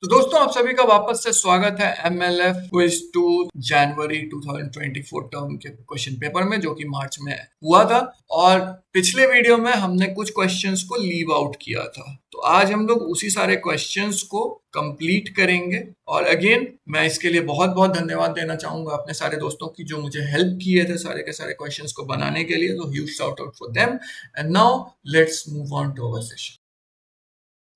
तो दोस्तों आप सभी का वापस से स्वागत है एमएलएफ क्विज 2 जनवरी 2024 टर्म के क्वेश्चन पेपर में, जो कि मार्च में हुआ था। और पिछले वीडियो में हमने कुछ क्वेश्चंस को लीव आउट किया था, तो आज हम लोग उसी सारे क्वेश्चंस को कंप्लीट करेंगे। और अगेन मैं इसके लिए बहुत बहुत धन्यवाद देना चाहूंगा अपने सारे दोस्तों की जो मुझे हेल्प किए थे सारे के सारे क्वेश्चंस को बनाने के लिए। तो huge shout out for them. And now let's move on to our session.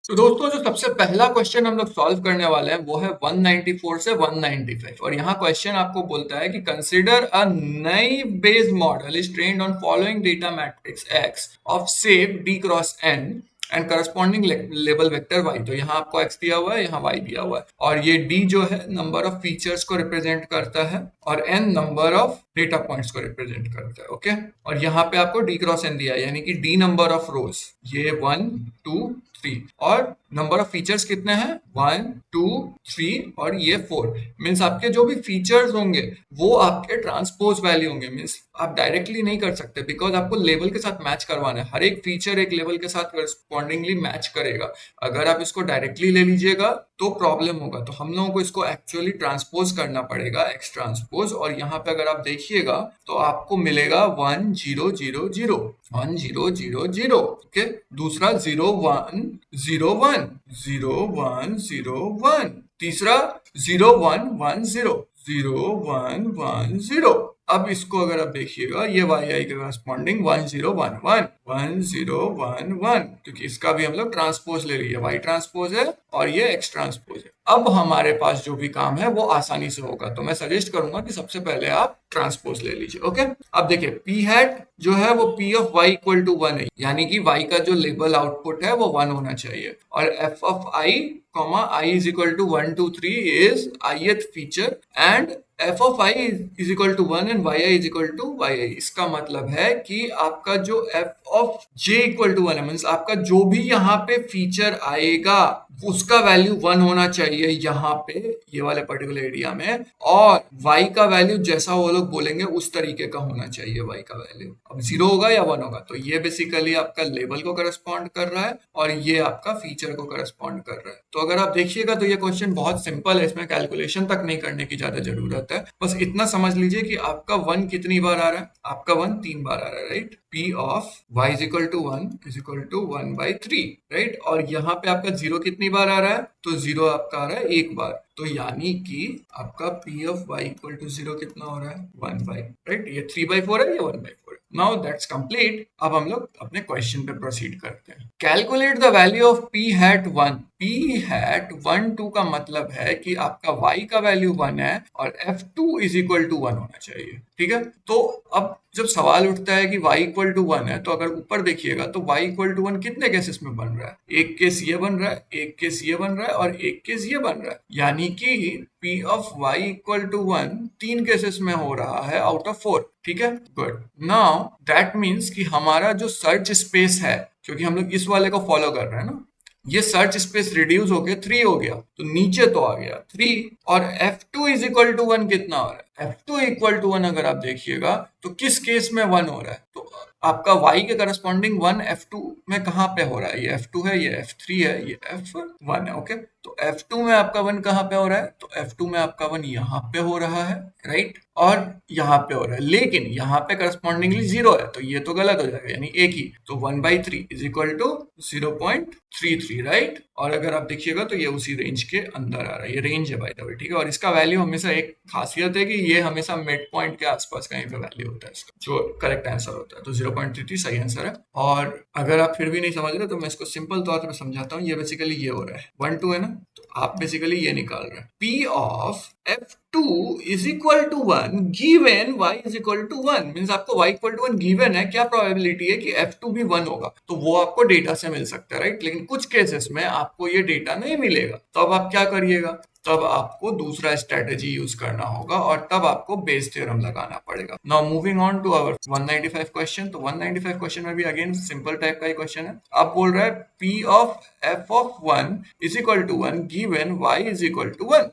तो दोस्तों जो सबसे पहला क्वेश्चन हम लोग सॉल्व करने वाले हैं वो है 194 से 195। और यहाँ क्वेश्चन आपको बोलता है कि consider a naive Bayes model is trained on following data matrix X of shape D cross N and corresponding label vector Y. तो यहाँ आपको एक्स दिया हुआ है, यहाँ वाई दिया हुआ है, और ये डी जो है नंबर ऑफ फीचर्स को रिप्रेजेंट करता है और N number of data points को रिप्रेजेंट करता है। ओके, और यहाँ पे आपको डी क्रॉस एन दिया है, यानी कि डी नंबर ऑफ रोज, ये 1 2 3, और नंबर ऑफ फीचर्स कितने हैं 1 2 3 और ये 4। मीन्स आपके जो भी फीचर्स होंगे वो आपके ट्रांसपोज वैल्यू होंगे। मीन्स आप डायरेक्टली नहीं कर सकते बिकॉज आपको लेवल के साथ मैच करवाना है। हर एक फीचर एक लेवल के साथ करस्पॉन्डिंगली मैच करेगा। अगर आप इसको डायरेक्टली ले लीजिएगा तो प्रॉब्लम होगा। तो हम लोगों को इसको एक्चुअली ट्रांसपोज करना पड़ेगा, एक्स ट्रांसपोज। और यहाँ पे अगर आप देखिएगा तो आपको मिलेगा 1 0 0 0 1 0 0 0। ओके, दूसरा 0 1 0 1 0 1 0 1, तीसरा 0 1 1 0 0 1 1 0। अब इसको अगर आप देखिएगा ये वाई आई के करस्पॉन्डिंग 1 0 1 1 1 0 1 1, क्योंकि इसका भी हम लोग ट्रांसपोज ले लिए, वाई ट्रांसपोज है और ये एक्स ट्रांसपोज है। अब हमारे पास जो भी काम है वो आसानी से होगा, तो मैं सजेस्ट करूंगा कि सबसे पहले आप ट्रांसपोज ले लीजिए। ओके, अब देखिए पी हैट जो है वो P of Y equal to 1 है, यानी कि वाई का जो लेबल आउटपुट है वो 1 होना चाहिए। और F of I comma I is equal to 1 2 3 is ith feature and F of I is equal to 1 and Y I is equal to Y I. इसका मतलब है कि आपका जो F of J equal to 1 है, means आपका जो भी यहाँ पे फीचर आएगा उसका वैल्यू 1 होना चाहिए यहाँ पे ये वाले पर्टिकुलर एरिया में, और y का वैल्यू जैसा वो लोग बोलेंगे उस तरीके का होना चाहिए y का वैल्यू। अब 0 होगा या 1 होगा, तो ये बेसिकली आपका लेवल को करस्पॉन्ड कर रहा है और ये आपका फीचर को करस्पॉन्ड कर रहा है। तो अगर आप देखिएगा तो ये क्वेश्चन बहुत सिंपल है, इसमें कैलकुलेशन तक नहीं करने की ज्यादा जरूरत है। बस इतना समझ लीजिए कि आपका 1 कितनी बार आ रहा है, आपका 1 3 बार आ रहा है, right. P of y is equal to 1 is equal to 1/3, right. और यहाँ पे आपका 0 कितनी बार आ रहा है, तो 0 आपका आ रहा है एक बार। तो यानी कि आपका P of y equal to 0 कितना हो रहा है 1 बाई, राइट। ये 3/4 है, ये 1/4 है। Now that's complete. अब हम लोग अपने क्वेश्चन पे प्रोसीड करते हैं। Calculate the value of P hat 1। P hat 1 2 का मतलब है कि आपका y का वैल्यू 1 है और F2 इज इक्वल टू 1 होना चाहिए, ठीक है। तो अब जब सवाल उठता है कि y इक्वल टू 1 है, तो अगर ऊपर देखिएगा तो y इक्वल टू 1 कितने केसेस में बन रहा है, एक केस ये बन रहा है, एक केस ये बन रहा है और एक केस ये बन रहा है। यानी कि P of y equal to 1 3 cases में हो रहा है आउट ऑफ 4, ठीक है। गुड। नाउ दैट मीन्स कि हमारा जो सर्च स्पेस है, क्योंकि हम लोग इस वाले को फॉलो कर रहे हैं ना, ये सर्च स्पेस रिड्यूस होके 3 हो गया, तो नीचे तो आ गया 3। और F2 इज इक्वल टू 1 कितना हो रहा है, F2 इक्वल टू 1 अगर आप देखिएगा तो किस केस में 1 हो रहा है, तो आपका y के करस्पॉन्डिंग 1 F2 में कहाँ पे हो रहा है, ये F2 है, ये F3 है, ये F1 है। ओके, तो F2 में आपका 1 कहाँ पे हो रहा है, तो F2 में आपका 1 यहाँ पे हो रहा है, राइट, और यहाँ पे हो रहा है। लेकिन यहाँ पे करस्पॉन्डिंगली 0 है, तो ये तो गलत हो जाएगा, यानी एक ही। तो 1/3 इज इक्वल टू 0.33, राइट। और अगर आप देखिएगा तो ये उसी रेंज के अंदर आ रहा है, ये रेंज है बाय द वे, ठीक है। और इसका वैल्यू हमेशा एक खासियत है कि ये हमेशा मिड पॉइंट के आसपास कहीं पे वैल्यू होता है इसका, जो करेक्ट आंसर होता है। तो 0.33 सही आंसर है। और अगर आप फिर भी नहीं समझ रहे तो मैं इसको सिंपल तौर पर समझाता हूँ। ये बेसिकली ये हो रहा है 1 2 है ना, तो आप बेसिकली ये निकाल रहे हैं P of F2 is equal to 1 given y is equal to 1। Means आपको y इक्वल टू 1 गिवन है, क्या प्रोबेबिलिटी है कि F2 भी 1 होगा, तो वो आपको डेटा से मिल सकता है, राइट। लेकिन कुछ केसेस में आपको ये डेटा नहीं मिलेगा, तो अब आप क्या करिएगा, तब आपको दूसरा स्ट्रेटेजी यूज करना होगा और तब आपको बेस थ्योरम लगाना पड़ेगा। Now moving on to our 195 question. तो 195 क्वेश्चन में भी अगेन सिंपल टाइप का ही क्वेश्चन है। अब बोल रहा है P of F of 1 is equal to 1 given y is equal to 1।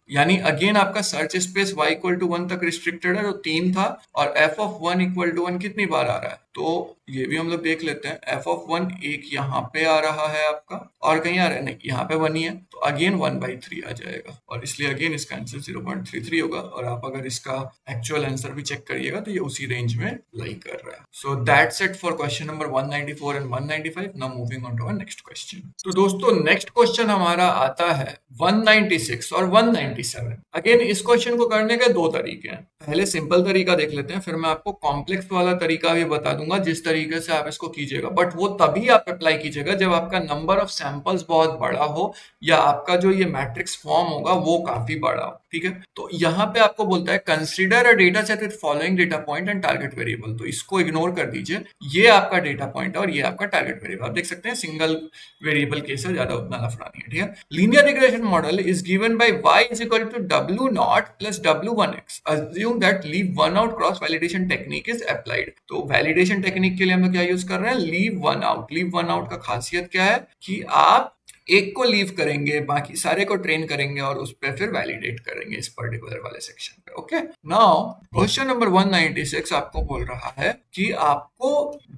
यानी अगेन आपका search space y equal to 1 तक रिस्ट्रिक्टेड है, तो 3 था, और f ऑफ 1 इक्वल टू 1 कितनी बार आ रहा है, तो ये भी हम लोग देख लेते हैं। एफ ऑफ वन एक यहाँ पे आ रहा है आपका, और कहीं आ रहा है नहीं, यहाँ पे 1 ही है, तो अगेन 1/3 आ जाएगा, और इसलिए अगेन इसका आंसर 0.33 होगा। और आप अगर इसका एक्चुअल आंसर भी चेक करिएगा तो ये उसी रेंज में लाई कर रहा है। So that's it for question number 194 and 195। Now moving on to our next question. तो दोस्तों नेक्स्ट क्वेश्चन हमारा आता है 196 और 197। अगेन इस क्वेश्चन को करने के दो तरीके हैं। पहले सिंपल तरीका देख लेते हैं, फिर मैं आपको कॉम्प्लेक्स वाला तरीका भी बता दूंगा जिस तरीके से आप इसको कीजिएगा। बट वो तभी आप अप्लाई कीजिएगा जब आपका नंबर ऑफ सैंपल्स बहुत बड़ा हो, या आपका जो ये मैट्रिक्स फॉर्म होगा वो काफी बड़ा हो। ठीक है, तो यहाँ पे आपको बोलता है consider a data set with following data point and target variable. तो इसको इग्नोर कर दीजिए, ये आपका डेटा पॉइंट है और ये आपका टारगेट वेरिएबल। आप देख सकते हैं सिंगल वेरिएबल केस है, ज्यादा उतना लफड़ा नहीं है। ठीक है, linear regression model is given by y is equal to w0 plus w1x। Assume that leave one out cross validation technique is applied. तो वैलिडेशन टेक्निक के लिए हम लोग क्या यूज कर रहे हैं, leave one out. Leave one out का खासियत क्या है कि आप एक को लीव करेंगे, बाकी सारे को ट्रेन करेंगे और उस पर फिर वैलिडेट करेंगे इस पर्टिकुलर वाले सेक्शन पे। ओके, नाउ क्वेश्चन नंबर 196 आपको बोल रहा है कि आपको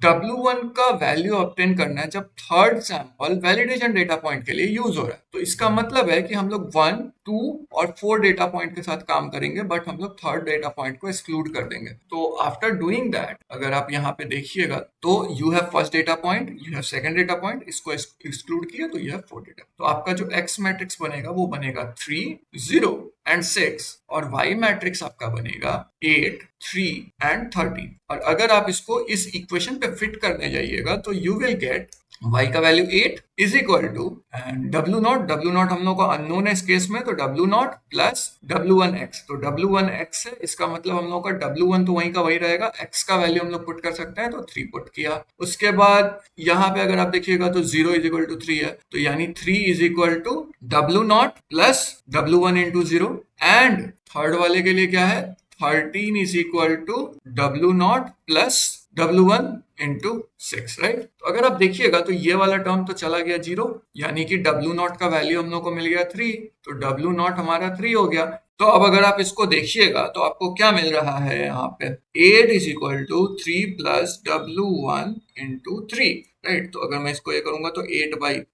W1 का वैल्यू ऑब्टेन करना है जब third sample validation data point के लिए यूज हो रहा है। तो इसका मतलब है कि हम लोग 1, 2 और 4 डेटा पॉइंट के साथ काम करेंगे, बट हम लोग थर्ड डेटा पॉइंट को एक्सक्लूड कर देंगे। तो आफ्टर डूइंग दैट, अगर आप यहाँ पे देखिएगा तो you have first data point, you have second data point, इसको एक्सक्लूड किया तो यू हैव 4 डेटा। तो आपका जो एक्स मैट्रिक्स बनेगा वो बनेगा 3, 0 एंड 6, और वाई मैट्रिक्स आपका बनेगा 8, 3 एंड 13। और अगर आप इसको इस इक्वेशन पे फिट करने जाइएगा तो यू विल गेट y का value 8 is equal to and w0 हम लोग को अननोन है इस केस में, तो w0 प्लस w1x। तो w1x है, इसका मतलब हम लोग का w1 तो वही का वही रहेगा, x का वैल्यू हम लोग पुट कर सकते हैं, तो 3 पुट किया। उसके बाद यहाँ पे अगर आप देखिएगा तो 0 इज इक्वल टू 3 है, तो यानी 3 is equal to w0 plus w1 into 0। And third वाले के लिए क्या है, 13 is equal to w0 plus w1 into 6, right. तो अगर आप देखिएगा तो ये वाला टर्म तो चला गया 0, यानी कि w0 का वैल्यू हम लोग को मिल गया 3, तो w0 हमारा 3 हो गया। तो अब अगर आप इसको देखिएगा तो आपको क्या मिल रहा है यहाँ पे, 8 is equal to 3 plus w1 into 3, right. तो अगर मैं इसको ये करूंगा तो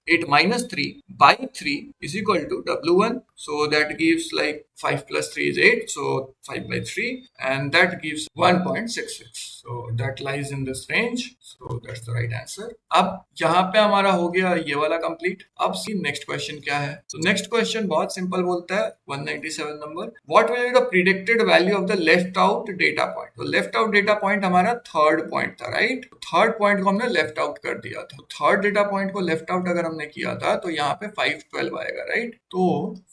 8 minus 3 by 3 is equal to w1, so that gives like 5 plus 3 is 8, so 5/3, and that gives 1.66, so that lies in this range, so that's the right answer। अब यहाँ पे हमारा हो गया ये वाला कंप्लीट। अब सी नेक्स्ट क्वेश्चन क्या है। तो नेक्स्ट क्वेश्चन बहुत सिंपल बोलता है 197 number, what will be the predicted value of the left out data point. तो लेफ्ट आउट डेटा पॉइंट हमारा थर्ड पॉइंट था, राइट। थर्ड पॉइंट को हमने लेफ्ट आउट कर दिया था। थर्ड डेटा पॉइंट को लेफ्ट आउट अगर हमने किया था तो यहाँ पे 5, 12 आएगा, राइट। तो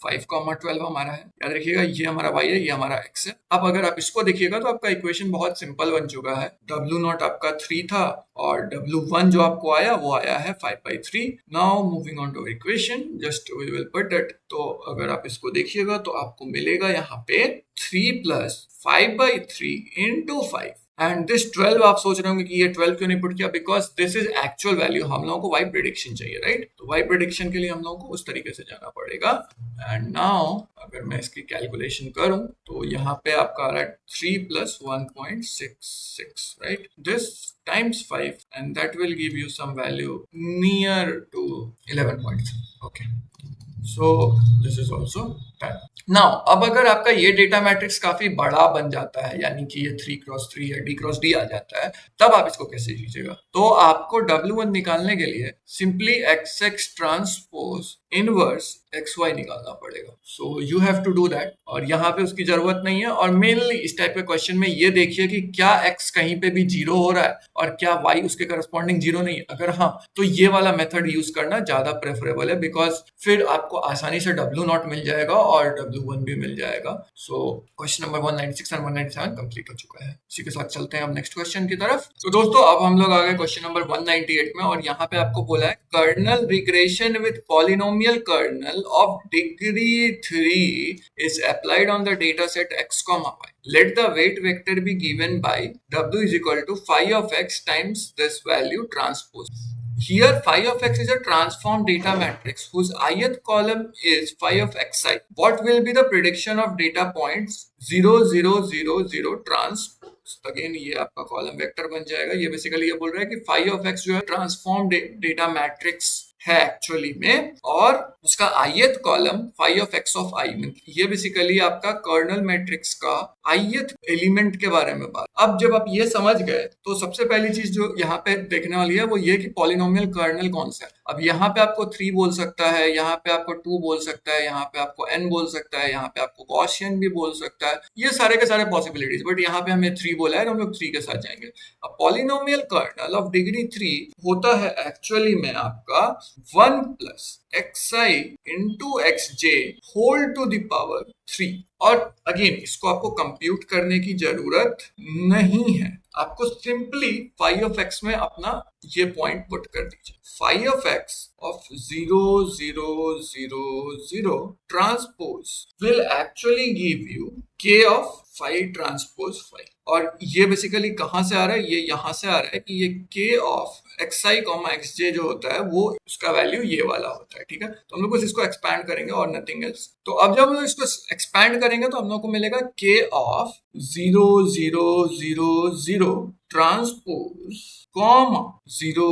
5,12 हमारा है, याद रखिएगा ये हमारा y है, ये हमारा x है। अब अगर आप इसको देखिएगा तो आपका इक्वेशन बहुत सिंपल बन चुका है। w0 आपका 3 था और w1 जो आपको आया वो आया है 5/3। Now moving on to equation, just we will put it. तो अगर आप इसको देखिएगा तो आपको मिलेगा यहाँ पे 3 प्लस 5/3 इंटू 5, एंड दिस 12 आप सोच रहे होंगे कि ये 12 क्यों नहीं पुट किया, because this is actual value. हम लोगों को वाई प्रेडिक्शन चाहिए, राइट। तो वाई प्रेडिक्शन के लिए हम लोगों को उस तरीके से जाना पड़ेगा। एंड नाउ अगर मैं इसकी कैलकुलेशन करूं तो यहाँ पे आपका आ रहा है 3 plus 1.66, right. This times 5 and that will give you some value near to 11.3, okay, so this is also done। Now अब अगर आपका ये डेटा मैट्रिक्स काफी बड़ा बन जाता है, यानी कि ये 3x3 या d×d आ जाता है, तब आप इसको कैसे कीजिएगा। तो आपको w1 निकालने के लिए simply xx transpose inverse xy निकालना पड़ेगा। So you have to do that, और यहाँ पे उसकी जरूरत नहीं है। और मेनली इस टाइप के क्वेश्चन में ये देखिए कि क्या x कहीं पे भी 0 हो रहा है और क्या y उसके करस्पॉन्डिंग 0 नहीं है। अगर हाँ, तो ये वाला मेथड यूज करना ज्यादा प्रेफरेबल है, बिकॉज फिर आपको आसानी से w0 मिल जाएगा और w1 भी मिल जाएगा। सो क्वेश्चन नंबर 196 और 197 कंप्लीट हो चुका है। इसी के साथ चलते हैं अब नेक्स्ट क्वेश्चन की तरफ। तो दोस्तों अब हम लोग आ गए क्वेश्चन नंबर 198 में, और यहाँ पे आपको बोला है kernel regression with polynomial kernel of degree 3 is applied on the data set x, y. Let the weight vector be given by w is equal to phi of x times this value transpose. Here phi of x is a transformed data matrix whose ith column is phi of xi. What will be the prediction of data points 0, 0, 0, 0 transpose? Again ये आपका column vector बन जाएगा। ये basically ये बोल रहा है कि फाई ऑफ एक्स जो है ट्रांसफॉर्म डेटा मैट्रिक्स है एक्चुअली में, और उसका ith column phi of X of I में, ये बेसिकली आपका कर्नल मैट्रिक्स का ith एलिमेंट के बारे में बात। अब जब आप ये समझ गए तो सबसे पहली चीज जो यहाँ पे देखने वाली है वो ये कि पॉलिनोमियल कर्नल कौन सा है। अब यहाँ पे आपको 3 बोल सकता है, यहाँ पे आपको 2 बोल सकता है, यहाँ पे आपको n बोल सकता है, यहाँ पे आपको गॉसियन भी बोल सकता है, ये सारे के सारे पॉसिबिलिटीज, बट यहाँ पे हमें 3 बोला है तो हम लोग 3 के साथ जाएंगे। अब पॉलिनोमियल कर्नल ऑफ डिग्री 3 होता है एक्चुअली में आपका 1 plus xi into xj whole to the power 3। और अगेन इसको आपको कंप्यूट करने की जरूरत नहीं है, आपको सिंपली फाई ऑफ एक्स में अपना ये पॉइंट पुट कर दीजिए। Phi of X of 0 0 0 0 transpose will actually give you k of phi transpose phi. और ये बेसिकली कहां से आ रहा है, ये यहां से आ रहा है कि ये k ऑफ xi, xj जो होता है वो उसका वैल्यू ये वाला होता है, ठीक है। तो हम लोग बस इसको एक्सपैंड करेंगे और नथिंग एल्स। तो अब जब हम लोग इसको एक्सपैंड करेंगे तो हम लोग को मिलेगा k of 0 0 0 0 transpose comma 0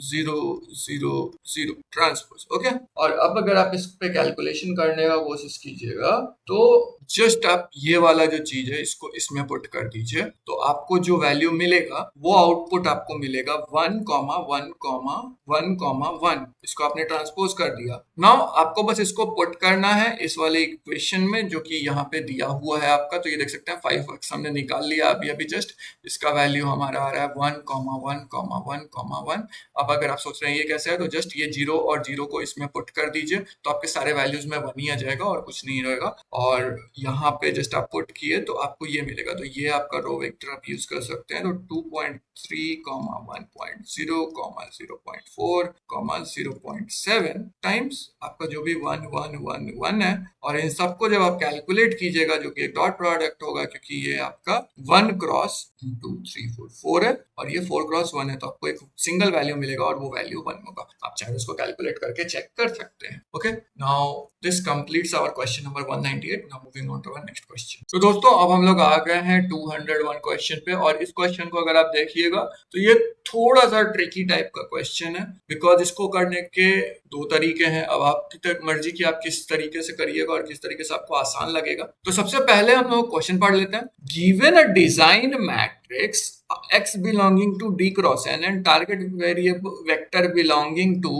0 0 0 transpose, okay. और अब अगर आप इस पे कैलकुलेशन करने का कोशिश कीजिएगा तो जस्ट आप ये वाला जो चीज है इसको इसमें पुट कर दीजिए, तो आपको जो वैल्यू मिलेगा वो आउटपुट आपको मिलेगा 1 कॉमा 1 कॉमा 1 कॉमा 1। इसको आपने ट्रांसपोज कर दिया। नाउ आपको बस इसको पुट करना है इस वाले इक्वेशन में जो कि यहाँ पे दिया हुआ है आपका। तो ये देख सकते हैं 5x हमने निकाल लिया अभी अभी जस्ट, इसका वैल्यू हमारा आ रहा है 1 कॉमा 1 कॉमा 1 कॉमा 1। अब अगर आप सोच रहे हैं ये कैसे है, तो जस्ट ये 0 और 0 को इसमें पुट कर दीजिए तो आपके सारे वैल्यूज में 1 ही आ जाएगा और कुछ नहीं रहेगा। और यहाँ पे जस्ट आप पुट किए तो आपको ये मिलेगा। तो ये आपका रो वेक्टर आप यूज कर सकते हैं। तो 2.3 कॉमा 1.0 कॉमा 0.4 कॉमा 0.7 टाइम्स आपका जो भी 1 1 1 1 है, और इन सबको जब आप कैलकुलेट कीजिएगा जो कि एक डॉट प्रोडक्ट होगा, क्योंकि ये आपका 1 क्रॉस 2 3 4 4 है और ये 4 क्रॉस 1 है, तो आपको एक सिंगल वैल्यू मिलेगा और वो वैल्यू 1 होगा। आप चाहे उसको कैलकुलेट करके चेक कर सकते हैं। Okay, now this completes our question number 198। Now moving on to our next question. तो दोस्तों अब हम लोग आ गए हैं 201 क्वेश्चन पे, और इस क्वेश्चन को अगर आप देखिएगा तो ये थोड़ा सा ट्रिकी टाइप का क्वेश्चन है, बिकॉज इसको करने के 2 तरीके हैं। अब आपकी मर्जी की आप किस तरीके से करिएगा और किस तरीके से आपको आसान लगेगा। तो सबसे पहले हम लोग क्वेश्चन पढ़ लेते हैं। Given a design matrix x belonging to d cross n and target variable vector belonging to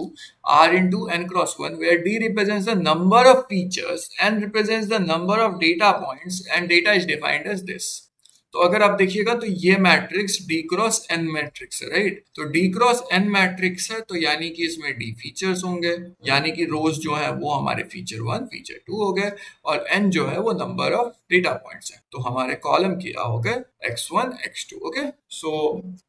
r into n cross 1, where d represents the number of features, n represents the number of data points and data is defined as this। तो अगर आप देखिएगा तो ये matrix d cross n matrix है, right. तो d cross n matrix है तो यानी कि इसमें d फीचर्स होंगे, यानी कि रोज जो है वो हमारे फीचर 1 फीचर 2 हो गए, और n जो है वो नंबर ऑफ डेटा पॉइंट्स है। तो हमारे कॉलम क्या हो गए x1 x2, okay. So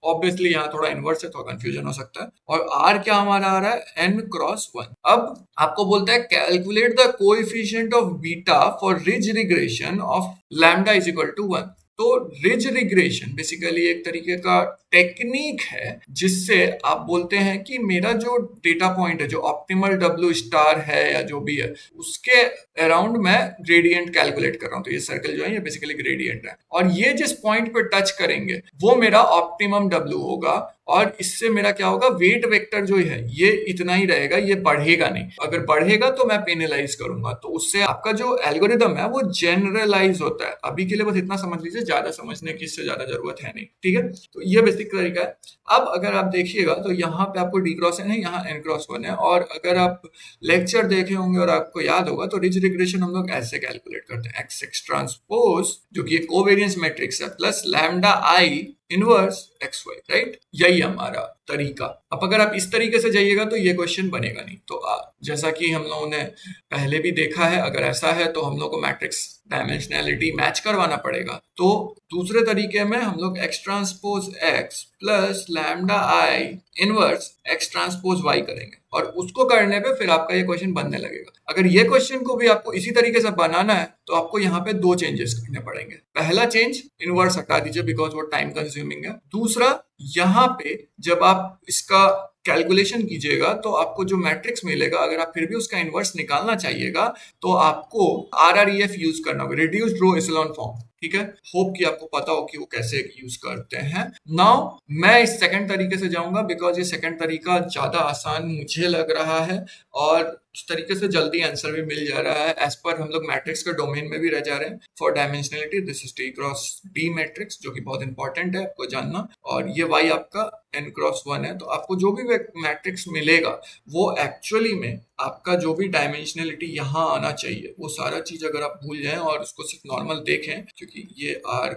obviously यहाँ थोड़ा इनवर्स है, थोड़ा कंफ्यूजन हो सकता है। और r क्या हमारा आ रहा है n क्रॉस 1। अब आपको बोलता है calculate the coefficient of beta for ridge regression of lambda is equal to 1। तो रिज रिग्रेशन बेसिकली एक तरीके का टेक्निक है जिससे आप बोलते हैं कि मेरा जो डेटा पॉइंट है, जो ऑप्टिमल W स्टार है या जो भी है, उसके अराउंड मैं ग्रेडियंट कैलकुलेट कर रहा हूं। तो ये सर्कल जो है ये बेसिकली ग्रेडियंट है, और ये जिस पॉइंट पे टच करेंगे वो मेरा ऑप्टिमम W होगा, और इससे मेरा क्या होगा, वेट वेक्टर जो है ये इतना ही रहेगा, ये बढ़ेगा नहीं। अगर बढ़ेगा तो मैं पेनलाइज करूंगा, तो उससे आपका जो एल्गोरिदम है वो जनरलाइज होता है। अभी के लिए बस इतना समझ लीजिए, ज्यादा समझने की इससे ज्यादा जरूरत है नहीं, ठीक है। तो ये बेसिक तरीका है। अब अगर आप देखिएगा तो यहाँ पे आपको d क्रॉस n है, यहाँ n क्रॉस 1 है, और अगर आप लेक्चर देखे होंगे और आपको याद होगा तो रिज रिग्रेशन हम लोग ऐसे कैलकुलेट करते हैं, x ट्रांसपोज जो कि कोवेरिएंस मैट्रिक्स है plus lambda i inverse xy, right. यही हमारा तरीका। अब अगर आप इस तरीके से जाइएगा तो ये क्वेश्चन बनेगा नहीं। तो जैसा कि हम लोगों ने पहले भी देखा है, अगर ऐसा है तो हम लोग को मैट्रिक्स डायमेंशनैलिटी मैच करवाना पड़ेगा। तो दूसरे तरीके में हम लोग x transpose x plus lambda i inverse x transpose y करेंगे, और उसको करने पे फिर आपका ये क्वेश्चन बनने लगेगा। अगर ये क्वेश्चन को भी आपको इसी तरीके से बनाना है तो आपको यहाँ पे 2 चेंजेस करने पड़ेंगे। पहला चेंज, इनवर्स हटा दीजिए बिकॉज वो टाइम कंज्यूमिंग है। दूसरा, यहाँ पे जब आप इसका कैलकुलेशन कीजिएगा तो आपको जो मैट्रिक्स मिलेगा, अगर आप फिर भी उसका इनवर्स निकालना चाहिएगा तो आपको RREF यूज करना होगा, रिड्यूस्ड रो एचेलॉन फॉर्म। ठीक है, होप कि आपको पता हो कि वो कैसे यूज करते हैं। नाउ मैं इस सेकंड तरीके से जाऊंगा बिकॉज ये सेकंड तरीका ज्यादा आसान मुझे लग रहा है और उस तरीके से जल्दी आंसर भी मिल जा रहा है। एज पर हम लोग मैट्रिक्स के डोमेन में भी रह जा रहे हैं। For dimensionality this is T cross D matrix, जो कि बहुत इंपॉर्टेंट है आपको जानना। और ये वाई आपका n क्रॉस 1 है, तो आपको जो भी मैट्रिक्स मिलेगा वो एक्चुअली में आपका जो भी डायमेंशनलिटी यहाँ आना चाहिए वो सारा चीज अगर आप भूल जाएं और उसको सिर्फ नॉर्मल देखें, क्योंकि ये आर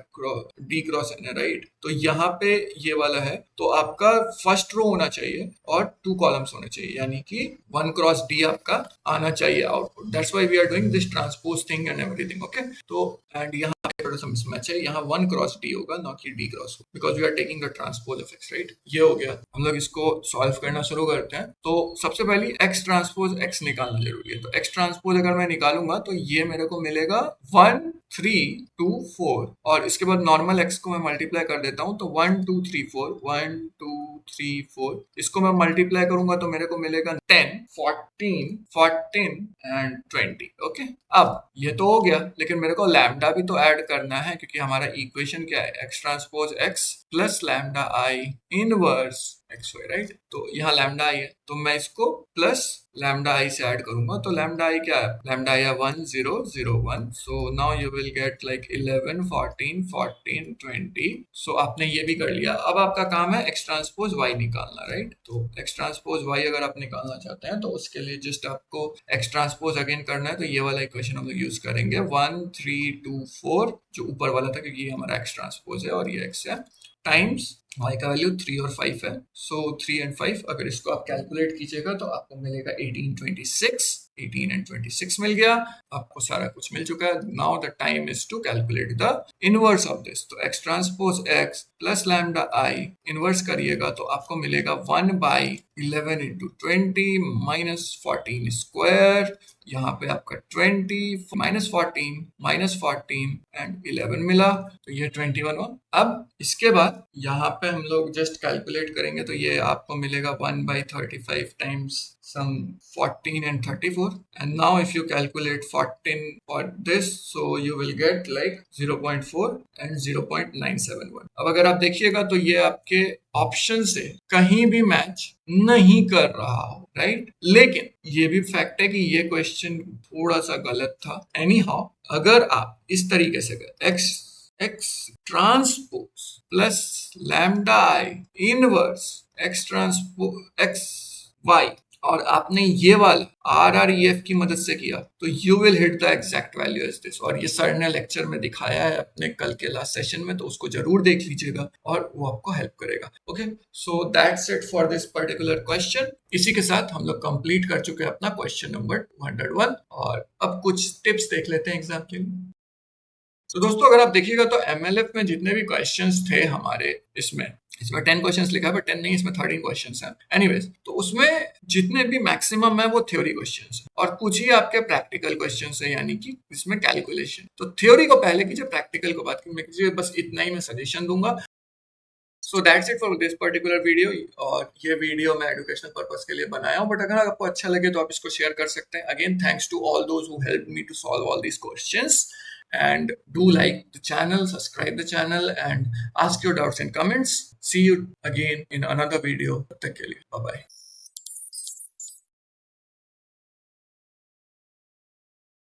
डी क्रॉस एन है राइट, तो यहाँ पे ये वाला है, तो आपका फर्स्ट रो होना चाहिए और 2 कॉलम्स होने चाहिए, यानी कि 1 क्रॉस डी आपका आना चाहिए output. That's why we are doing this transpose thing and everything. Okay, तो एंड यहाँ थोड़ा सा मिसमैच है, यहाँ 1 क्रॉस डी होगा ना कि D cross, because we are taking the transpose of X right. ये हो गया, हम लोग इसको सॉल्व करना शुरू करते हैं। तो सबसे पहले एक्स ट्रांसपोज एक्स निकालना जरूरी है। तो एक्स ट्रांसपोज अगर मैं निकालूंगा तो ये मेरे को मिलेगा 1 3 2 4, और इसके बाद नॉर्मल एक्स को मैं मल्टीप्लाई कर देता हूँ, तो 1 2 3 4 1 2 3 4, इसको मैं मल्टीप्लाई करूंगा तो मेरे को मिलेगा 10 14 14 एंड 20। ओके, अब ये तो हो गया, लेकिन मेरे को लैम्डा भी तो ऐड करना है, क्योंकि हमारा इक्वेशन क्या है, X transpose X plus lambda I inverse X Y right. तो यहाँ लैम्डा आई है, तो मैं इसको प्लस लैम्डा आई से ऐड करूंगा, तो लैम्डा आई क्या है, लैम्डा आई है 1 0 0 1। So now you will get like 11 14 14 20। सो आपने ये भी कर लिया। अब आपका काम है एक्स ट्रांसपोज वाई निकालना राइट। तो एक्स ट्रांसपोज वाई अगर आप निकालना चाहते हैं तो उसके लिए जस्ट आपको एक्स ट्रांसपोज अगेन करना है, तो ये वाला इक्वेशन हम लोग यूज करेंगे 1 3 2 4, जो ऊपर वाला था क्योंकि ये हमारा एक्स ट्रांसपोज है और ये एक्स है, टाइम्स y का वैल्यू 3 और 5 है। सो 3 एंड 5 अगर इसको आप कैलकुलेट कीजिएगा तो आपको मिलेगा 18 26, 18 एंड 26 मिल गया, आपको सारा कुछ मिल चुका है। Now the time is to calculate the inverse of this. तो X transpose X plus lambda I inverse करिएगा तो आपको मिलेगा 1 बाई 11 इंटू 20 माइनस 14 स्क्वायर, यहाँ पे आपका 20 माइनस 14 एंड 11 मिला, तो ये 21 हुआ। अब इसके बाद यहाँ पे हम लोग जस्ट कैलकुलेट करेंगे तो ये आपको मिलेगा 1 by 35 times some 14 and 34, and now if you calculate 14 for this, so you will get like 0.4 and 0.971। अब अगर आप देखिएगा तो ये आपके ऑप्शन से कहीं भी मैच नहीं कर रहा हो राइट, लेकिन ये भी फैक्ट है कि ये क्वेश्चन थोड़ा सा गलत था। एनी हाउ अगर आप इस तरीके से X transpose plus lambda I inverse X transpose X Y और आपने ये वाला RREF की मदद से किया तो you will hit the exact value as this. और ये सर ने लेक्चर में दिखाया है अपने कल के लास्ट सेशन में, तो उसको जरूर देख लीजिएगा और वो आपको हेल्प करेगा। Okay, so that's it for this particular question. इसी के साथ हम लोग कंप्लीट कर चुके हैं अपना क्वेश्चन नंबर 201 और अब कुछ टिप्स देख लेते हैं एग्जाम के लिए। तो दोस्तों अगर आप देखिएगा तो MLF में जितने भी क्वेश्चंस थे हमारे, इसमें 10 क्वेश्चंस लिखा है, बट 10 नहीं, इसमें 13 क्वेश्चंस हैं। एनीवेज, तो उसमें जितने भी मैक्सिमम है वो थ्योरी क्वेश्चंस हैं और कुछ ही आपके प्रैक्टिकल क्वेश्चंस हैं, यानी कि इसमें कैलकुलेशन। तो थ्योरी को पहले कीजिए, प्रैक्टिकल को बाद कीजिए, बस इतना ही मैं सजेशन दूंगा। सो that's it for this particular video. और ये वीडियो मैं एजुकेशनल पर्पस के लिए बनाया हूँ, बट अगर आपको अच्छा लगे तो आप इसको शेयर कर सकते हैं। Again thanks to all those who helped me to solve all these questions, and do like the channel, subscribe the channel and ask your doubts in comments. See you again in another video. Bye bye.